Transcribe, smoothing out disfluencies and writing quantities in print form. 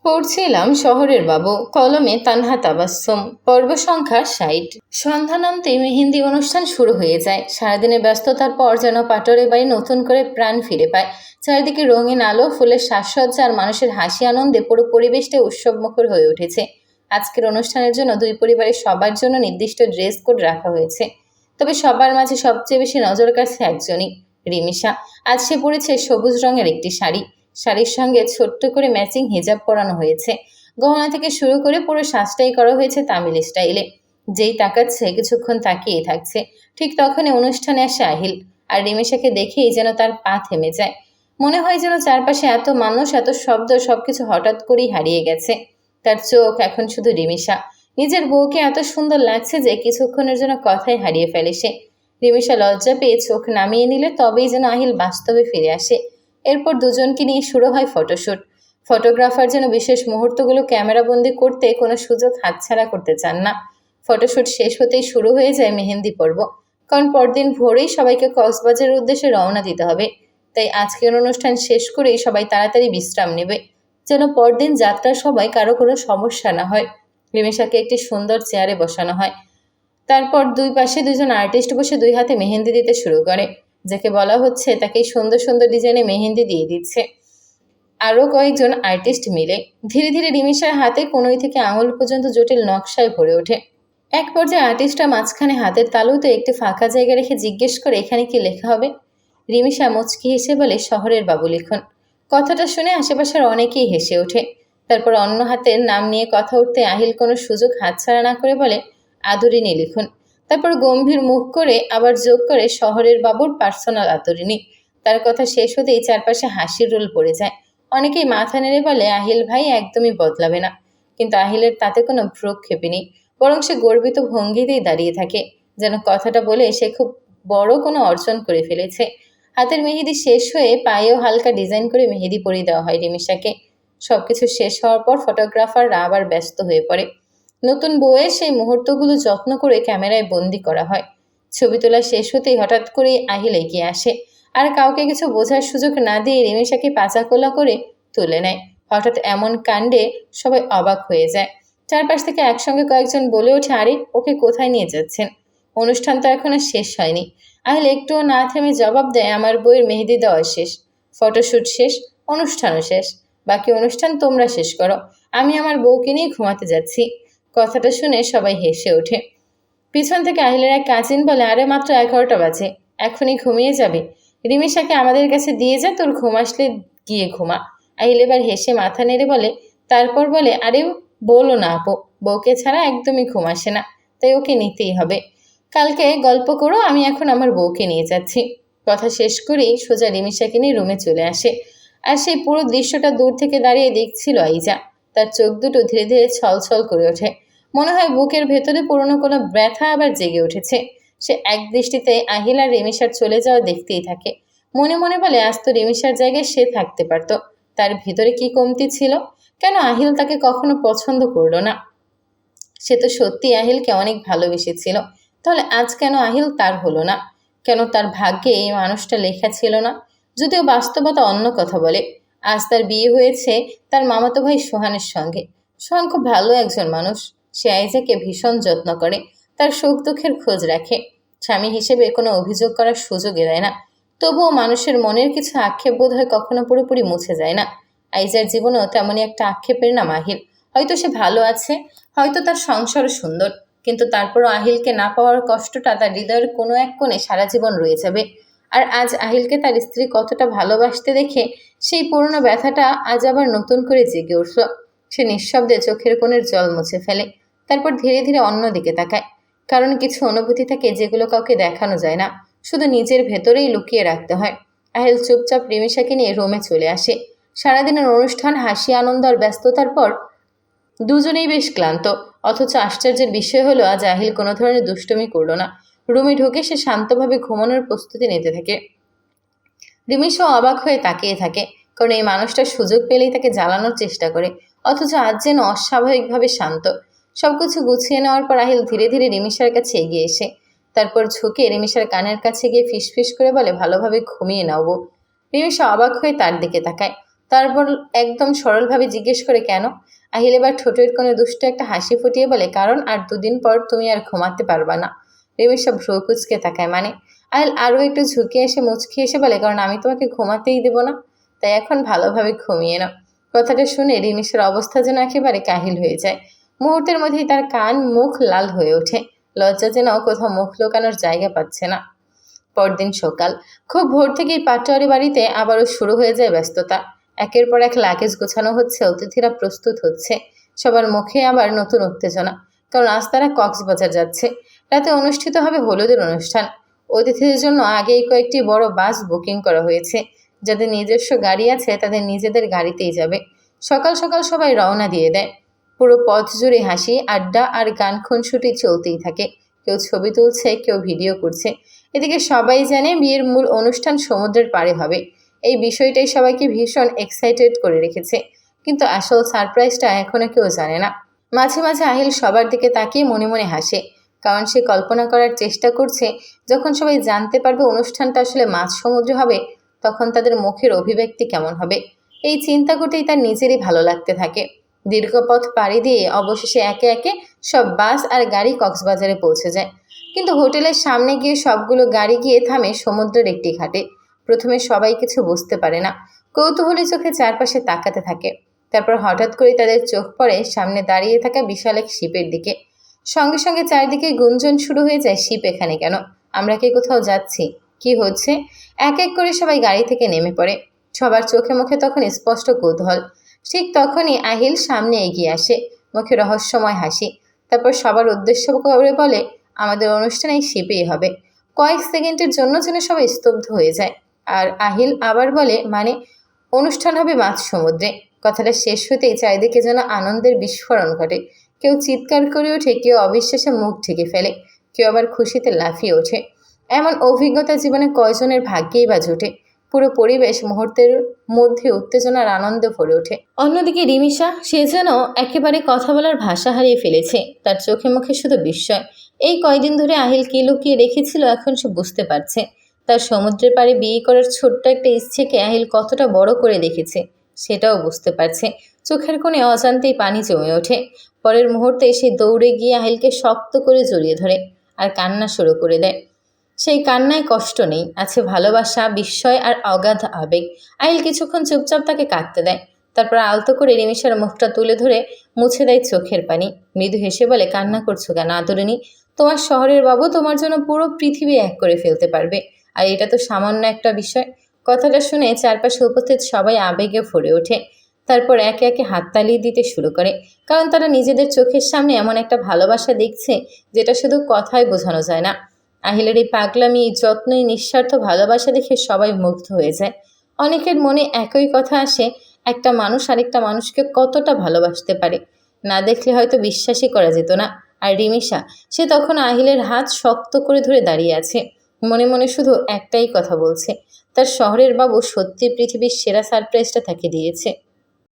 পড়ছিলাম শহরের বাবু, কলমে তানহা তাবাস্সুম, পর্ব সংখ্যা ৬০। সন্ধ্যা নামতেই মেহেন্দি অনুষ্ঠান শুরু হয়ে যায়। সারাদিনের ব্যস্ততার পর যেন পাটোয়ারি বাড়ি নতুন করে প্রাণ ফিরে পায়। চারিদিকে রঙিন আলো, ফুলের সাজসজ্জা আর মানুষের হাসি আনন্দে পুরো পরিবেশটা উৎসবমুখর হয়ে উঠেছে। আজকের অনুষ্ঠানের জন্য দুই পরিবারের সবার জন্য নির্দিষ্ট ড্রেস কোড রাখা হয়েছে। তবে সবার মাঝে সবচেয়ে বেশি নজর কাড়ছে একজনই, রিমিশা। আজ সে পরেছে সবুজ রঙের একটি শাড়ি। শাড়ির সঙ্গে ছোট্ট করে ম্যাচিং হিজাব পরানো হয়েছে। গহনা থেকে শুরু করে পুরো সাজটাই করা হয়েছে তামিল স্টাইলে। যেই তাকাচ্ছে কিছুক্ষণ তাকিয়ে থাকছে। ঠিক তখনই অনুষ্ঠানে আসে আহিল। আর রিমিশাকে দেখেই যেন তার পা থেমে যায়। মনে হয় যেন চারপাশে এত মানুষ, এত শব্দ, সবকিছু হঠাৎ করেই হারিয়ে গেছে। তার চোখ এখন শুধু রিমিশা। নিজের বউকে এত সুন্দর লাগছে যে কিছুক্ষণের জন্য কথাই হারিয়ে ফেলে সে। রিমিশা লজ্জা পেয়ে চোখ নামিয়ে নিলে তবেই যেন আহিল বাস্তবে ফিরে আসে। এরপর দুজনকে নিয়ে শুরু হয় ফটোশ্যুট। ফটোগ্রাফার যেন বিশেষ মুহূর্তগুলো ক্যামেরাবন্দি করতে কোনো সুযোগ হাতছাড়া করতে চান না। ফটোশ্যুট শেষ হতেই শুরু হয়ে যায় মেহেন্দি পর্ব। কারণ পরদিন ভোরেই সবাইকে কক্সবাজারের উদ্দেশ্যে রওনা দিতে হবে। তাই আজকের অনুষ্ঠান শেষ করেই সবাই তাড়াতাড়ি বিশ্রাম নেবে, যেন পরদিন যাত্রার সময় কারো কোনো সমস্যা না হয়। রিমিশাকে একটি সুন্দর চেয়ারে বসানো হয়। তারপর দুই পাশে দুজন আর্টিস্ট বসে দুই হাতে মেহেন্দি দিতে শুরু করে। যাকে বলা হচ্ছে তাকেই সুন্দর সুন্দর ডিজাইনে মেহেন্দি দিয়ে দিচ্ছে আরও কয়েকজন আর্টিস্ট মিলে। ধীরে ধীরে রিমিশার হাতে কোনোই থেকে আঙুল পর্যন্ত জটিল নকশায় ভরে ওঠে। এক পর্যায়ে আর্টিস্টরা মাঝখানে হাতের তালুতে একটি ফাঁকা জায়গা রেখে জিজ্ঞেস করে, এখানে কি লেখা হবে? রিমিশা মুচকি হেসে বলে, শহরের বাবু লিখুন। কথাটা শুনে আশেপাশের অনেকেই হেসে ওঠে। তারপর অন্য হাতের নাম নিয়ে কথা উঠতে আহিল কোনো সুযোগ হাতছাড়া না করে বলে, আদরিনী লিখুন। তারপর গম্ভীর মুখ করে আবার যোগ করে, শহরের বাবুর পার্সোনাল আদরিনী। তার কথা শেষ হতেই চারপাশে হাসির রোল পড়ে যায়। অনেকেই মাথা নেড়ে বলে, আহিল ভাই একদমই বদলাবে না। কিন্তু আহিলের তাতে কোনো ভ্রুক্ষেপই নেই। বরং সে গর্বিত ভঙ্গিতেই দাঁড়িয়ে থাকে, যেন কথাটা বলে সে খুব বড় কোনো অর্জন করে ফেলেছে। হাতের মেহেদি শেষ হয়ে পায়েও হালকা ডিজাইন করে মেহেদি পরিয়ে দেওয়া হয় রিমিশাকে। সবকিছু শেষ হওয়ার পর ফটোগ্রাফাররা আবার ব্যস্ত হয়ে পড়ে। নতুন বউয়ের সেই মুহূর্তগুলো যত্ন করে ক্যামেরায় বন্দি করা হয়। ছবি তোলা শেষ হতেই হঠাৎ করেই আহিল এগিয়ে আসে। আর কাউকে কিছু বোঝার সুযোগ না দিয়ে রিমিশাকে পাচাকোলা করে তুলে নেয়। হঠাৎ এমন কাণ্ডে সবাই অবাক হয়ে যায়। চারপাশ থেকে একসঙ্গে কয়েকজন বলে ওঠে, আরে ওকে কোথায় নিয়ে যাচ্ছেন? অনুষ্ঠান তো এখনো শেষ হয়নি। আহিল একটুও না থেমে জবাব দেয়, আমার বইয়ের মেহেদি দেওয়া শেষ, ফটোশ্যুট শেষ, অনুষ্ঠানও শেষ। বাকি অনুষ্ঠান তোমরা শেষ করো। আমি আমার বউকে নিয়ে ঘুমাতে যাচ্ছি। কথাটা শুনে সবাই হেসে ওঠে। পিছন থেকে আহিলের এক কাজিন বলে, আরে মাত্র 11টা বাজে, এখনই ঘুমিয়ে যাবে? রিমিশাকে আমাদের কাছে দিয়ে যা, তোর ঘুম আসলে গিয়ে ঘুমা। আহিল এবার হেসে মাথা নেড়ে বলে, তারপর বলে, আরে বলো না আপু, বউকে ছাড়া একদমই ঘুম আসে না, তাই ওকে নিতেই হবে। কালকে গল্প করো, আমি এখন আমার বউকে নিয়ে যাচ্ছি। কথা শেষ করেই সোজা রিমিশাকে নিয়ে রুমে চলে আসে। আর সেই পুরো দৃশ্যটা দূর থেকে দাঁড়িয়ে দেখছিল আইজা। তার চোখ দুটো ধীরে ধীরে ছলছল করে ওঠে। মনে হয় বুকের ভেতরে পুরনো কোনো ব্যথা আবার জেগে উঠেছে। সে এক দৃষ্টিতে আহিল আর রিমিশার চলে যাওয়া দেখতেই থাকে। মনে মনে বলে, আজ তো রিমিশার জায়গায় সে থাকতে পারত। তার ভিতরে কি কমতি ছিল? কেন আহিল তাকে কখনো পছন্দ করলো না? সে তো সত্যি আহিলকে অনেক ভালোবেসেছিল। তাহলে আজ কেন আহিল তার হলো না? কেন তার ভাগ্যে এই মানুষটা লেখা ছিল না? যদিও বাস্তবতা অন্য কথা বলে। আজ তার বিয়ে হয়েছে তার মামাতো ভাই সোহানের সঙ্গে। সোহান খুব ভালো একজন মানুষ। সে আইজাকে ভীষণ যত্ন করে, তার সুখ দুঃখের খোঁজ রাখে। স্বামী হিসেবে কোনো অভিযোগ করার সুযোগই দেয় না। তবুও মানুষের মনের কিছু আক্ষেপ বোধ হয় কখনো পুরোপুরি মুছে যায় না। আইজার জীবনেও তেমনই একটা আক্ষেপের নাম আহিল। হয়তো সে ভালো আছে, হয়তো তার সংসারও সুন্দর, কিন্তু তারপরও আহিলকে না পাওয়ার কষ্টটা তার হৃদয়ের কোনো এক কোণে সারা জীবন রয়ে যাবে। আর আজ আহিলকে তার স্ত্রী কতটা ভালোবাসতে দেখে সেই পুরনো ব্যথাটা আজ আবার নতুন করে জেগে উঠল। সে নিঃশব্দে চোখের কোণের জল মুছে ফেলে। তারপর ধীরে ধীরে অন্যদিকে তাকায়। কারণ কিছু অনুভূতি থাকে যেগুলো কাউকে দেখানো যায় না, শুধু নিজের ভেতরেই লুকিয়ে রাখতে হয়। আহিল চুপচাপ রিমিশাকে নিয়ে রুমে চলে আসে। সারাদিনের অনুষ্ঠান, হাসি, আনন্দ আর ব্যস্ততার পর দুজনেই বেশ ক্লান্ত। অথচ আশ্চর্যের বিষয় হলো আজ আহিল কোনো ধরনের দুষ্টুমি করলো না। রুমে ঢুকে সে শান্তভাবে ঘুমানোর প্রস্তুতি নিতে থাকে। রিমিশও অবাক হয়ে তাকিয়ে থাকে, কারণ এই মানুষটা সুযোগ পেলেই তাকে জ্বালানোর চেষ্টা করে। অথচ আজ যেন অস্বাভাবিকভাবে শান্ত। সবকিছু গুছিয়ে নেওয়ার পর আহিল ধীরে ধীরে রিমিশার কাছে এগিয়ে এসে তারপর ঝুঁকে রিমিশার কানের কাছে গিয়ে ফিসফিস করে বলে, ভালোভাবে ঘুমিয়ে নাও বউ। রিমিশা অবাক হয়ে তার দিকে তাকায়। তারপর একদম সরলভাবে জিজ্ঞেস করে, কেন? আহিল এবার ঠোঁটের কোণে দুষ্ট একটা হাসি ফুটিয়ে বলে, কারণ আর 2 দিন পর তুমি আর ঘুমাতে পারবা না। রিমিশা ভ্রু কুঁচকে তাকায়, মানে? আহিল আরও একটু ঝুঁকে এসে মুচকি এসে বলে, কারণ আমি তোমাকে ঘুমাতেই দেবো না, তাই এখন ভালোভাবে ঘুমিয়ে নাও। কথাটা শুনে রিমিশার অবস্থা যেন একেবারে কাহিল হয়ে যায়। মুহূর্তের মধ্যেই তার কান মুখ লাল হয়ে ওঠে। লজ্জা যেন কোথাও মুখ লুকানোর জায়গা পাচ্ছে না। পরদিন সকাল, খুব ভোর থেকেই পাটোয়ারি বাড়িতে আবারও শুরু হয়ে যায় ব্যস্ততা। একের পর এক লাগেজ গোছানো হচ্ছে, অতিথিরা প্রস্তুত হচ্ছে। সবার মুখে আবার নতুন উত্তেজনা, কারণ আজ তারা কক্সবাজার যাচ্ছে। রাতে অনুষ্ঠিত হবে হলুদের অনুষ্ঠান। অতিথিদের জন্য আগেই কয়েকটি বড় বাস বুকিং করা হয়েছে। যাদের নিজস্ব গাড়ি আছে তাদের নিজেদের গাড়িতেই যাবে। সকাল সকাল সবাই রওনা দিয়ে দেয়। পুরো পথ জুড়ে হাসি, আড্ডা আর গান খুনসুটি চলতেই থাকে। কেউ ছবি তুলছে, কেউ ভিডিও করছে। এদিকে সবাই জানে বিয়ের মূল অনুষ্ঠান সমুদ্রের পাড়ে হবে। এই বিষয়টাই সবাইকে ভীষণ এক্সাইটেড করে রেখেছে, কিন্তু আসল সারপ্রাইজটা এখনো কেউ জানে না। মাঝে মাঝে আহিল সবার দিকে তাকিয়ে মনে মনে হাসে, কারণ সে কল্পনা করার চেষ্টা করছে যখন সবাই জানতে পারবে অনুষ্ঠানটা আসলে মাঝ সমুদ্রে হবে, তখন তাদের মুখের অভিব্যক্তি কেমন হবে। এই চিন্তা করতেই তার নিজেরই ভালো লাগতে থাকে। দীর্ঘ পথ পাড়ি দিয়ে অবশেষে একে একে সব বাস আর গাড়ি কক্সবাজারে পৌঁছে যায়। কিন্তু হোটেলের সামনে গিয়ে সবগুলো গাড়ি গিয়ে থামে সমুদ্রের একটি ঘাটে। প্রথমে সবাই কিছু বুঝতে পারে না, কৌতূহলী চোখে চারপাশে তাকাতে থাকে। তারপর হঠাৎ করে তাদের চোখ পড়ে সামনে দাঁড়িয়ে থাকা বিশাল এক শিপের দিকে। সঙ্গে সঙ্গে চারদিকে গুঞ্জন শুরু হয়ে যায়, শিপ এখানে কেন? আমরা কি কোথাও যাচ্ছি? কি হচ্ছে? এক এক করে সবাই গাড়ি থেকে নেমে পড়ে। সবার চোখে মুখে তখন স্পষ্ট কৌতূহল। ঠিক তখনই আহিল সামনে এগিয়ে আসে, মুখে রহস্যময় হাসি। তারপর সবার উদ্দেশ্য করে বলে, আমাদের অনুষ্ঠান এই শিপেই হবে। কয়েক সেকেন্ডের জন্য যেন সবাই স্তব্ধ হয়ে যায়। আর আহিল আবার বলে, মানে অনুষ্ঠান হবে মাঝ সমুদ্রে। কথাটা শেষ হতেই চারিদিকে যেন আনন্দের বিস্ফোরণ ঘটে। কেউ চিৎকার করে ওঠে, কেউ অবিশ্বাসে মুখ ঢেকে ফেলে, কেউ আবার খুশিতে লাফিয়ে ওঠে। এমন অভিজ্ঞতা জীবনে কয়জনের ভাগ্যেই বা জোটে। পুরো পরিবেশ মুহূর্তের মধ্যে উত্তেজনার আনন্দে ভরে ওঠে। অন্যদিকে রিমিশা, সে যেন একেবারে কথা বলার ভাষা হারিয়ে ফেলেছে। তার চোখে মুখে শুধু বিস্ময়। এই কয়দিন ধরে আহিল কি লুকিয়ে রেখেছিল এখন সে বুঝতে পারছে। তার সমুদ্রের পাড়ে বিয়ে করার ছোট্ট একটা ইচ্ছেকে আহিল কতটা বড় করে দেখেছে সেটাও বুঝতে পারছে। চোখের কোণে অজান্তেই পানি জমে ওঠে। পরের মুহূর্তে সে দৌড়ে গিয়ে আহিলকে শক্ত করে জড়িয়ে ধরে আর কান্না শুরু করে দেয়। সেই কান্নায় কষ্ট নেই, আছে ভালোবাসা, বিস্ময় আর অগাধ আবেগ। আহিল কিছুক্ষণ চুপচাপ তাকে কাঁদতে দেয়। তারপর আলতো করে রিমিশার মুখটা তুলে ধরে মুছে দেয় চোখের পানি। মৃদু হেসে বলে, কান্না করছো কেন আদরিনী? তোমার শহরের বাবু তোমার জন্য পুরো পৃথিবী এক করে ফেলতে পারবে, আর এটা তো সামান্য একটা বিষয়। কথাটা শুনে চারপাশে উপস্থিত সবাই আবেগে ভরে ওঠে। তারপর একে একে হাততালি দিতে শুরু করে, কারণ তারা নিজেদের চোখের সামনে এমন একটা ভালোবাসা দেখছে যেটা শুধু কথায় বোঝানো যায় না। আহিলের এই পাগলামি, এই যত্নই নিঃস্বার্থ ভালোবাসা দেখে সবাই মুগ্ধ হয়ে যায়। অনেকের মনে একই কথা আসে, একটা মানুষ আরেকটা মানুষকে কতটা ভালোবাসতে পারে, না দেখলে হয়তো বিশ্বাসই করা যেত না। আর রিমিশা, সে তখন আহিলের হাত শক্ত করে ধরে দাঁড়িয়ে আছে, মনে মনে শুধু একটাই কথা বলছে, তার শহরের বাবু সত্যি পৃথিবীর সেরা সারপ্রাইজটা তাকে দিয়েছে।